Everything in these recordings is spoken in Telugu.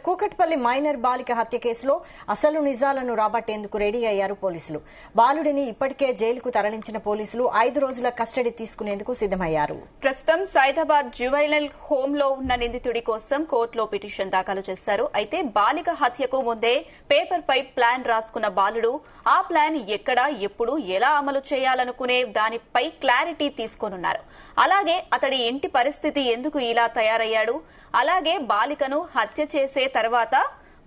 కూకట్పల్లి మైనర్ బాలిక హత్య కేసులో అసలు నిజాలను రాబట్టేందుకు రెడీ అయ్యారు పోలీసులు. బాలుడిని ఇప్పటికే జైలుకు తరలించిన పోలీసులు 5 రోజుల కస్టడీ తీసుకునేందుకు సిద్దమయ్యారు. ప్రస్తుతం సైదాబాద్ జ్యువైనల్ హోమ్ లో ఉన్న నిందితుడి కోసం కోర్టులో పిటిషన్ దాఖలు చేశారు. అయితే బాలిక హత్యకు ముందే పేపర్ పై ప్లాన్ రాసుకున్న బాలుడు ఆ ప్లాన్ ఎక్కడ, ఎప్పుడు, ఎలా అమలు చేయాలనుకునే దానిపై క్లారిటీ తీసుకోనున్నారు. అలాగే అతడి ఇంటి పరిస్థితి ఎందుకు ఇలా తయారయ్యాడు, అలాగే బాలికను హత్య చేసే తర్వాత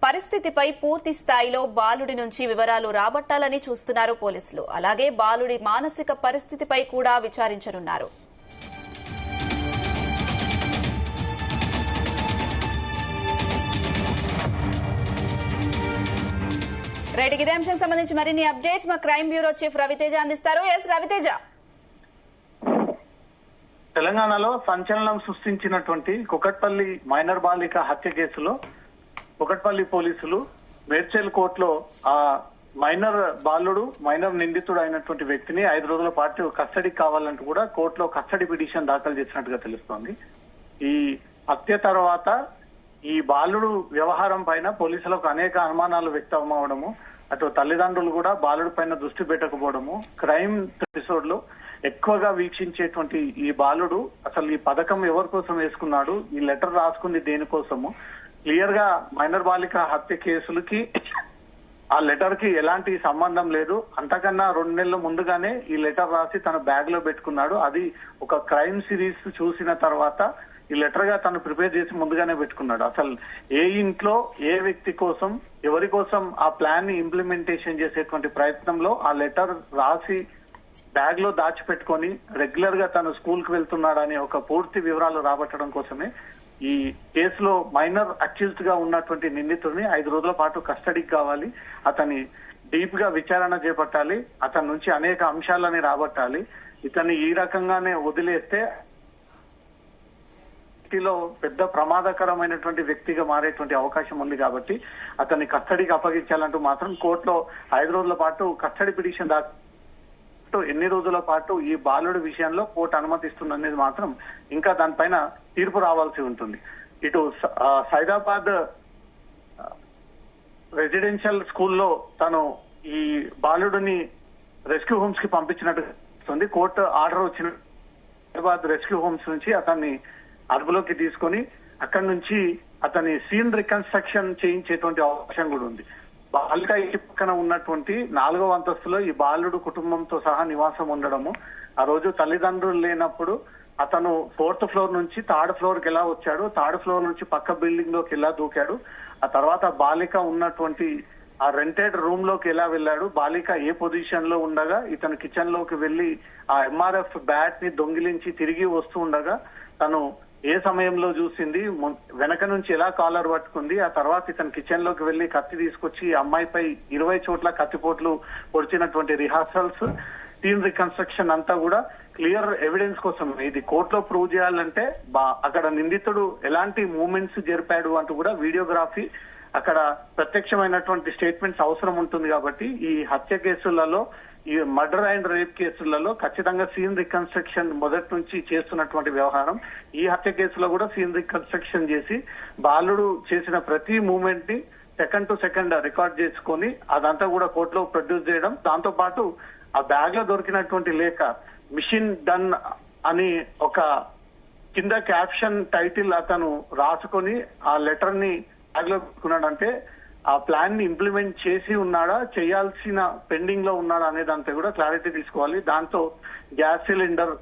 పరిస్థితిపై పూర్తి స్థాయిలో బాలుడి నుంచి వివరాలు రాబట్టాలని చూస్తున్నారు పోలీసులు. అలాగే బాలుడి మానసిక పరిస్థితిపై కూడా విచారించనున్నారు. రైట్, ఇదే అంశం సంబంధించి మరిన్ని అప్డేట్స్ మా క్రైమ్ బ్యూరో చీఫ్ రవితేజ అందిస్తారు. ఎస్ రవితేజ. తెలంగాణలో సంచలనం సృష్టించినటువంటి కుకట్పల్లి మైనర్ బాలిక హత్య కేసులో కుకట్పల్లి పోలీసులు మేడ్చల్ కోర్టులో ఆ మైనర్ నిందితుడు అయినటువంటి వ్యక్తిని 5 రోజుల పాటు కస్టడీకి కావాలంటూ కూడా కోర్టులో కస్టడీ పిటిషన్ దాఖలు చేసినట్టుగా తెలుస్తోంది. ఈ హత్య తర్వాత ఈ బాలుడు వ్యవహారం పైన పోలీసులకు అనేక అనుమానాలు వ్యక్తం అవడము, అటు తల్లిదండ్రులు కూడా బాలుడి పైన దృష్టి పెట్టకపోవడము, క్రైమ్ ఎపిసోడ్ లో ఎక్కువగా వీక్షించేటువంటి ఈ బాలుడు అసలు ఈ పథకం ఎవరి కోసం వేసుకున్నాడు, ఈ లెటర్ రాసుకుంది దేనికోసము, క్లియర్ గా మైనర్ బాలిక హత్య కేసులకి ఆ లెటర్ కి ఎలాంటి సంబంధం లేదు. అంతకన్నా 2 నెలల ముందుగానే ఈ లెటర్ రాసి తన బ్యాగ్ లో పెట్టుకున్నాడు. అది ఒక క్రైమ్ సిరీస్ చూసిన తర్వాత ఈ లెటర్ గా తను ప్రిపేర్ చేసి ముందుగానే పెట్టుకున్నాడు. అసలు ఏ ఇంట్లో ఏ వ్యక్తి కోసం ఎవరి కోసం ఆ ప్లాన్ ని ఇంప్లిమెంటేషన్ చేసేటువంటి ప్రయత్నంలో ఆ లెటర్ రాసి బ్యాగ్ లో దాచిపెట్టుకొని రెగ్యులర్ గా తను స్కూల్ కి వెళ్తున్నాడని ఒక పూర్తి వివరాలు రాబట్టడం కోసమే ఈ కేసులో మైనర్ అక్యూజ్డ్ గా ఉన్నటువంటి నిందితుడిని 5 రోజుల పాటు కస్టడీకి కావాలి, అతన్ని డీప్ గా విచారణ చేపట్టాలి, అతని నుంచి అనేక అంశాలని రాబట్టాలి. ఇతన్ని ఈ రకంగానే వదిలేస్తే పెద్ద ప్రమాదకరమైనటువంటి వ్యక్తిగా మారేటువంటి అవకాశం ఉంది. కాబట్టి అతన్ని కస్టడీకి అప్పగించాలంటూ మాత్రం కోర్టులో 5 రోజుల పాటు కస్టడీ పిటిషన్ ఎన్ని రోజుల పాటు ఈ బాలుడి విషయంలో కోర్టు అనుమతిస్తుందనేది మాత్రం ఇంకా దానిపైన తీర్పు రావాల్సి ఉంటుంది. ఇటు సైదాబాద్ రెసిడెన్షియల్ స్కూల్లో తను ఈ బాలుడిని రెస్క్యూ హోమ్స్ కి పంపించినట్టు కోర్టు ఆర్డర్ వచ్చిన సైదాబాద్ రెస్క్యూ హోమ్స్ నుంచి అతన్ని అదుపులోకి తీసుకొని అక్కడి నుంచి అతని సీన్ రికన్స్ట్రక్షన్ చేయించేటువంటి అవకాశం కూడా ఉంది. బాలిక ఇంటి పక్కన ఉన్నటువంటి 4వ అంతస్తులో ఈ బాలుడు కుటుంబంతో సహా నివాసం ఉండడము, ఆ రోజు తల్లిదండ్రులు లేనప్పుడు అతను 4th ఫ్లోర్ నుంచి 3rd ఫ్లోర్ కి ఎలా వచ్చాడు, 3rd ఫ్లోర్ నుంచి పక్క బిల్డింగ్ లోకి ఎలా దూకాడు, ఆ తర్వాత బాలిక ఉన్నటువంటి ఆ రెంటెడ్ రూమ్ లోకి ఎలా వెళ్ళాడు, బాలిక ఏ పొజిషన్ లో ఉండగా ఇతను కిచెన్ లోకి వెళ్లి ఆ ఎంఆర్ఎఫ్ బ్యాట్ ని దొంగిలించి తిరిగి వస్తూ ఉండగా తను ఏ సమయంలో చూసింది, వెనక నుంచి ఎలా కాలర్ పట్టుకుంది, ఆ తర్వాత ఇతను కిచెన్ లోకి వెళ్లి కత్తి తీసుకొచ్చి అమ్మాయిపై 20 చోట్ల కత్తిపోట్లు పొడిచినటువంటి రిహార్సల్స్, సీన్ రికన్స్ట్రక్షన్ అంతా కూడా క్లియర్ ఎవిడెన్స్ కోసం. ఇది కోర్టులో ప్రూవ్ చేయాలంటే అక్కడ నిందితుడు ఎలాంటి మూవ్మెంట్స్ జరిపాడు అంటూ కూడా వీడియోగ్రఫీ, అక్కడ ప్రత్యక్షమైనటువంటి స్టేట్మెంట్స్ అవసరం ఉంటుంది. కాబట్టి ఈ హత్య కేసులలో, ఈ మర్డర్ అండ్ రేప్ కేసులలో ఖచ్చితంగా సీన్ రికన్స్ట్రక్షన్ మొదటి నుంచి చేస్తున్నటువంటి వ్యవహారం. ఈ హత్య కేసులో కూడా సీన్ రికన్స్ట్రక్షన్ చేసి బాలుడు చేసిన ప్రతి మూవ్మెంట్ ని సెకండ్ టు సెకండ్ రికార్డ్ చేసుకొని అదంతా కూడా కోర్టులో ప్రొడ్యూస్ చేయడం, దాంతో పాటు ఆ బ్యాగ్ లో దొరికినటువంటి లేఖ మిషన్ డన్ అని ఒక కింద క్యాప్షన్ టైటిల్ అతను రాసుకొని ఆ లెటర్ ని బ్యాగ్ లో పెట్టుకున్నాడంటే ఆ ప్లాన్ ని ఇంప్లిమెంట్ చేసి ఉన్నాడా, చేయాల్సిన పెండింగ్ లో ఉన్నాడా అనే దాంతో కూడా క్లారిటీ తీసుకోవాలి. దాంతో గ్యాస్ సిలిండర్,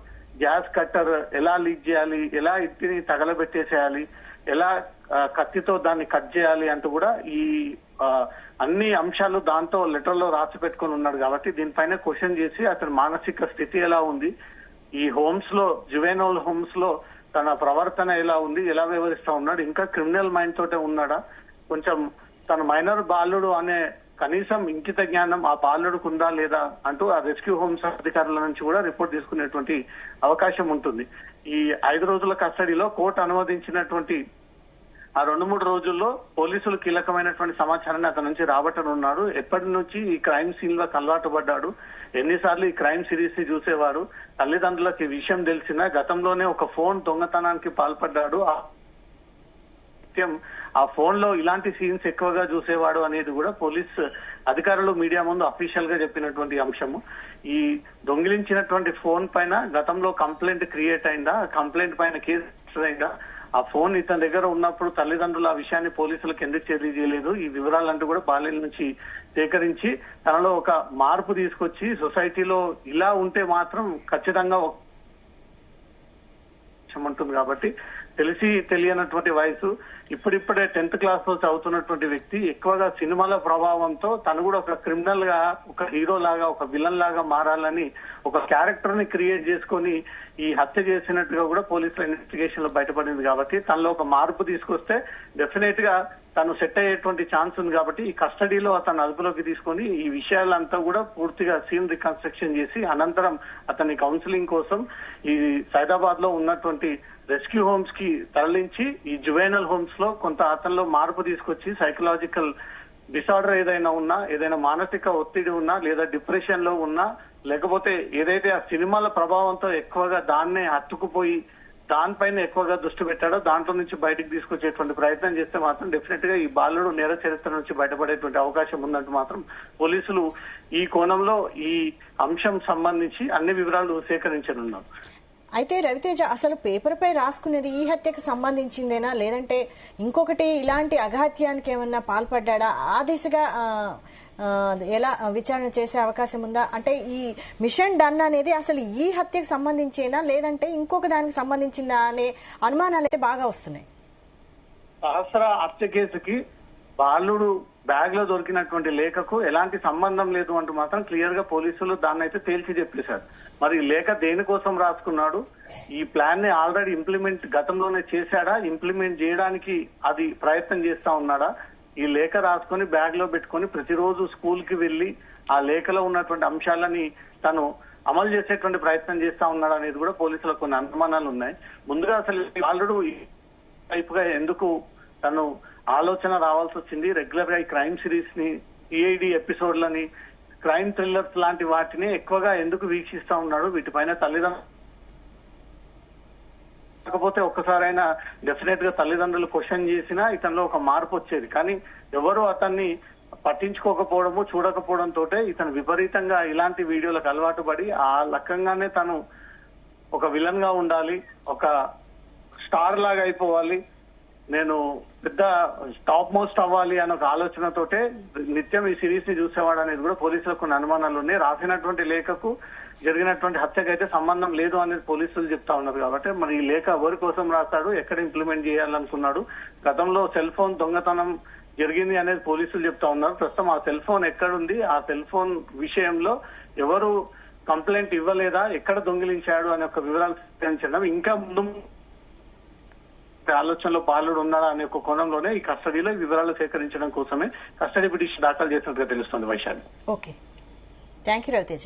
గ్యాస్ కట్టర్ ఎలా లీక్ చేయాలి, ఎలా ఇంటిని తగలబెట్టేసేయాలి, ఎలా కత్తితో దాన్ని కట్ చేయాలి అంటూ కూడా ఈ అన్ని అంశాలు దాంతో లెటర్ లో రాసి పెట్టుకుని ఉన్నాడు. కాబట్టి దీనిపైన క్వశ్చన్ చేసి అతని మానసిక స్థితి ఎలా ఉంది, ఈ హోమ్స్ లో జువెనల్ హోమ్స్ లో తన ప్రవర్తన ఎలా ఉంది, ఎలా వ్యవహరిస్తా ఉన్నాడు, ఇంకా క్రిమినల్ మైండ్ తోటే ఉన్నాడా, కొంచెం తన మైనర్ బాలుడు అనే కనీసం ఇంకిత జ్ఞానం ఆ బాలుడికి ఉందా లేదా అంటూ ఆ రెస్క్యూ హోమ్స్ అధికారుల నుంచి కూడా రిపోర్ట్ తీసుకునేటువంటి అవకాశం ఉంటుంది. ఈ 5 రోజుల కస్టడీలో కోర్టు అనుమతించినటువంటి ఆ 2-3 రోజుల్లో పోలీసులు కీలకమైనటువంటి సమాచారాన్ని అతని నుంచి రాబట్టనున్నారు. ఎప్పటి నుంచి ఈ క్రైమ్ సీన్ లో అలవాటు పడ్డాడు, ఎన్నిసార్లు ఈ క్రైమ్ సిరీస్ ని చూసేవారు, తల్లిదండ్రులకు ఈ విషయం తెలిసినా గతంలోనే ఒక ఫోన్ దొంగతనానికి పాల్పడ్డాడు, నిత్యం ఆ ఫోన్ లో ఇలాంటి సీన్స్ ఎక్కువగా చూసేవాడు అనేది కూడా పోలీస్ అధికారులు మీడియా ముందు అఫీషియల్ గా చెప్పినటువంటి అంశము. ఈ దొంగిలించినటువంటి ఫోన్ పైన గతంలో కంప్లైంట్ క్రియేట్ అయిందా, కంప్లైంట్ పైన కేసు అయిందా, ఆ ఫోన్ ఇతని దగ్గర ఉన్నప్పుడు తల్లిదండ్రులు ఆ విషయాన్ని పోలీసులకు ఎందుకు తెలియజేయలేదు, ఈ వివరాలంటూ కూడా బాల్యం నుంచి సేకరించి తనలో ఒక మార్పు తీసుకొచ్చి సొసైటీలో ఇలా ఉంటే మాత్రం ఖచ్చితంగా ఉంటుంది కాబట్టి తెలిసి తెలియనటువంటి వయసు ఇప్పుడిప్పుడే 10th క్లాస్ లో చదువుతున్నటువంటి వ్యక్తి ఎక్కువగా సినిమాల ప్రభావంతో తను కూడా ఒక క్రిమినల్ గా, ఒక హీరో లాగా, ఒక విలన్ లాగా మారాలని ఒక క్యారెక్టర్ ని క్రియేట్ చేసుకొని ఈ హత్య చేసినట్టుగా కూడా పోలీసుల ఇన్వెస్టిగేషన్ లో బయటపడింది. కాబట్టి తనలో ఒక మార్పు తీసుకొస్తే డెఫినెట్ గా తను సెట్ అయ్యేటువంటి ఛాన్స్ ఉంది. కాబట్టి ఈ కస్టడీలో అతను అదుపులోకి తీసుకొని ఈ విషయాలంతా కూడా పూర్తిగా సీన్ రికన్స్ట్రక్షన్ చేసి అనంతరం అతన్ని కౌన్సిలింగ్ కోసం ఈ సైదాబాద్ లో ఉన్నటువంటి రెస్క్యూ హోమ్స్ కి తరలించి ఈ జువైనల్ హోమ్స్ లో కొంత అతనిలో మార్పు తీసుకొచ్చి సైకలాజికల్ డిసార్డర్ ఏదైనా ఉన్నా, ఏదైనా మానసిక ఒత్తిడి ఉన్నా, లేదా డిప్రెషన్ లో ఉన్నా, లేకపోతే ఏదైతే ఆ సినిమాల ప్రభావంతో ఎక్కువగా దాన్నే అతుక్కుపోయి దానిపైన ఎక్కువగా దృష్టి పెట్టాడో దాంట్లో నుంచి బయటకు తీసుకొచ్చేటువంటి ప్రయత్నం చేస్తే మాత్రం డెఫినెట్ గా ఈ బాలుడు నేర చరిత్ర నుంచి బయటపడేటువంటి అవకాశం ఉందంటూ మాత్రం పోలీసులు ఈ కోణంలో ఈ అంశం సంబంధించి అన్ని వివరాలు సేకరించనున్నారు. అయితే రవితేజ, అసలు పేపర్ పై రాసుకునేది ఈ హత్యకు సంబంధించిందేనా, లేదంటే ఇంకొకటి ఇలాంటి అఘాత్యానికి ఏమన్నా పాల్పడ్డా, ఆ దిశగా ఎలా విచారణ చేసే అవకాశం ఉందా? అంటే ఈ మిషన్ డన్ అనేది అసలు ఈ హత్యకు సంబంధించేనా, లేదంటే ఇంకొక దానికి సంబంధించిందా అనే అనుమానాలు అయితే బాగా వస్తున్నాయి. సహస్ర హత్య కేసుకి బాలుడు బ్యాగ్ లో దొరికినటువంటి లేఖకు ఎలాంటి సంబంధం లేదు అంటూ మాత్రం క్లియర్ గా పోలీసులు దాన్ని అయితే తేల్చి చెప్పేశారు. మరి ఈ లేఖ దేనికోసం రాసుకున్నాడు, ఈ ప్లాన్ ని ఆల్రెడీ ఇంప్లిమెంట్ గతంలోనే చేశాడా, ఇంప్లిమెంట్ చేయడానికి అది ప్రయత్నం చేస్తా ఉన్నాడా, ఈ లేఖ రాసుకొని బ్యాగ్ లో పెట్టుకొని ప్రతిరోజు స్కూల్ కి వెళ్లి ఆ లేఖలో ఉన్నటువంటి అంశాలని తను అమలు చేసేటువంటి ప్రయత్నం చేస్తా ఉన్నాడా అనేది కూడా పోలీసులకు కొన్ని అనుమానాలు ఉన్నాయి. ముందుగా అసలు బాలుడు వైపుగా ఎందుకు తను ఆలోచన రావాల్సి వచ్చింది, రెగ్యులర్ గా ఈ క్రైమ్ సిరీస్ ని, సిఐడి ఎపిసోడ్లని, క్రైమ్ థ్రిల్లర్స్ లాంటి వాటిని ఎక్కువగా ఎందుకు వీక్షిస్తా ఉన్నాడు, వీటిపైన తల్లిదండ్రులు కాకపోతే ఒక్కసారైనా డెఫినెట్ గా తల్లిదండ్రులు క్వశ్చన్ చేసినా ఇతనిలో ఒక మార్పు వచ్చేది. కానీ ఎవరు అతన్ని పట్టించుకోకపోవడము, చూడకపోవడంతో ఇతను విపరీతంగా ఇలాంటి వీడియోలకు అలవాటు పడి ఆ లక్కంగానే తను ఒక విలన్ గా ఉండాలి, ఒక స్టార్ లాగా అయిపోవాలి, నేను పెద్ద టాప్ మోస్ట్ అవ్వాలి అనే ఒక ఆలోచనతోటే నిత్యం ఈ సిరీస్ ని చూసేవాడు అనేది కూడా పోలీసులకు కొన్ని అనుమానాలు ఉన్నాయి. రాసినటువంటి లేఖకు జరిగినటువంటి హత్యకైతే సంబంధం లేదు అనేది పోలీసులు చెప్తా ఉన్నారు. కాబట్టి మరి ఈ లేఖ ఎవరి కోసం రాస్తాడు, ఎక్కడ ఇంప్లిమెంట్ చేయాలనుకున్నాడు, గతంలో సెల్ ఫోన్ దొంగతనం జరిగింది అనేది పోలీసులు చెప్తా ఉన్నారు. ప్రస్తుతం ఆ సెల్ ఫోన్ ఎక్కడుంది, ఆ సెల్ ఫోన్ విషయంలో ఎవరు కంప్లైంట్ ఇవ్వలేదా, ఎక్కడ దొంగిలించాడు అనే ఒక వివరాలు సేకరించడం, ఇంకా ముందు ఆలోచనలో బాలుడు ఉన్నాడా అనే ఒక కోణంలోనే ఈ కస్టడీలో వివరాలు సేకరించడం కోసమే కస్టడీ పిటిషన్ దాఖలు చేసినట్టుగా తెలుస్తుంది. Vaishali. Okay, thank you Raviteja.